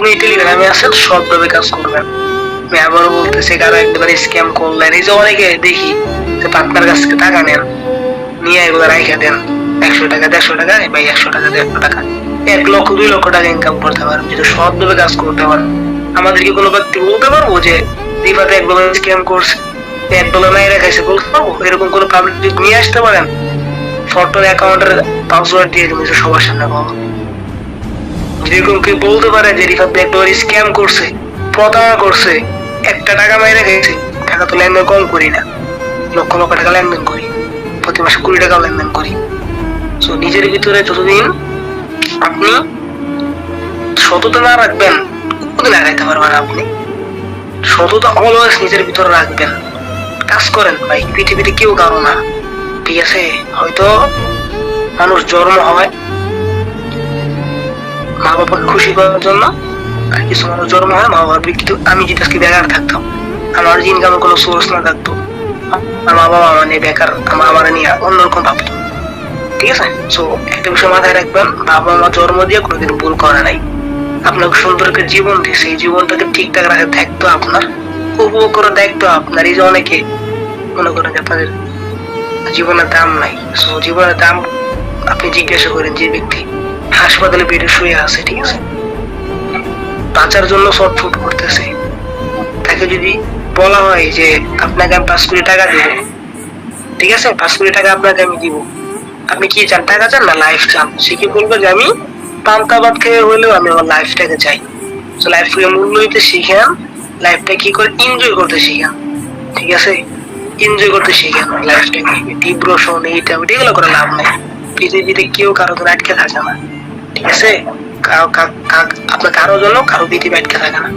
আপনি টেলিগ্রামে আছেন, সৎভাবে কাজ করবেন। আমি আবারও বলতেছি, কারো একবার স্ক্যাম করলেন, এই যে অনেকে দেখি যে আপনার কাছ থেকে টাকা নেন, নিয়ে এগুলো রাইখা দেন, 100 টাকা 150 টাকা, ভাই 100 টাকা 150 টাকা, 1 লক্ষ 2 লক্ষ টাকা ইনকাম করতে পারেন যদি সৎভাবে কাজ করতে পারেন। আমাদেরকে কোনো ব্যক্তি বলতে পারবো যে রিফাতে একবার স্ক্যাম করছে, $1 নাই রেখাইছে, বলতে পারবো? এরকম কোনো পাবলিক নিয়ে আসতে পারেন? ফটোর অ্যাকাউন্টের পাসওয়ার্ড দিয়ে তুমি সবার সামনে বলো। যেরকম কেউ বলতে পারে যে রিফাত একবার স্ক্যাম করছে, প্রতারণা করছে, একটা টাকা মাইরে গেছে, টাকা তো লেনদেন কম করি না, লক্ষ লক্ষ টাকা লেনদেন করি, প্রতি মাসে 20 টাকা লেনদেন করি। তো নিজের ভিতরে যতদিন আপনি সততা না রাখবেন, কতদিন আগাইতে পারবেন আপনি? সততা অলওয়েজ নিজের ভিতরে রাখবেন। কাজ করেন ভাই, পৃথিবীতে কেউ কারো না, ঠিক আছে? হয়তো মানুষ জন্ম হয় মা বাবাকে খুশি করার জন্য, আর কিছু মানুষ জন্ম হয় মা বাবার বিকৃত। আমি যদি আজকে বেকার থাকতাম, আমার যে ইনকামের কোনো সোর্স না থাকতো, আমার মা বাবা মানে বেকার, আমার নিয়ে অন্যরকম ভাবতো, ঠিক আছে? সো একটা বিষয় মাথায় রাখবেন, বাবা মা জন্ম দিয়ে কোনোদিন ভুল করে নাই, আপনাকে সুন্দর একটা জীবন দিয়েছে, এই জীবনটাকে ঠিকঠাক রাখার দায়িত্ব আপনার, উপভোগ করার দায়িত্ব আপনার। এই যে অনেকে মনে করেন যে তাদের জীবনের দাম নাই, সো জীবনের দাম আপনি জিজ্ঞাসা করেন যে ব্যক্তি হাসপাতালে বেডে শুয়ে আছে, ঠিক আছে, বাঁচার জন্য ছটফট করতেছে, তাকে যদি বলা হয় যে আপনাকে আমি 5 কোটি টাকা দিব, ঠিক আছে, 5 কোটি টাকা আপনাকে আমি দিব, আপনি কি চান? টাকা চান না লাইফ চান? সে কি বলবে যে আমি পান্তা ভাত খেয়ে হলেও আমি আমার লাইফটাকে চাই। তো লাইফকে মূল্য দিতে শিখেন, লাইফটা কি করে এনজয় করতে শিখেন, ঠিক আছে? এনজয় করতে শিখেন লাইফটাকে। ডিপ্রেশন এইটা ওইটা এগুলো করে লাভ নাই। পৃথিবীতে কেউ কারো জন্য আটকে থাকে না, ঠিক আছে? আপনার কারোর জন্য কারো পৃথিবী আটকে থাকে না।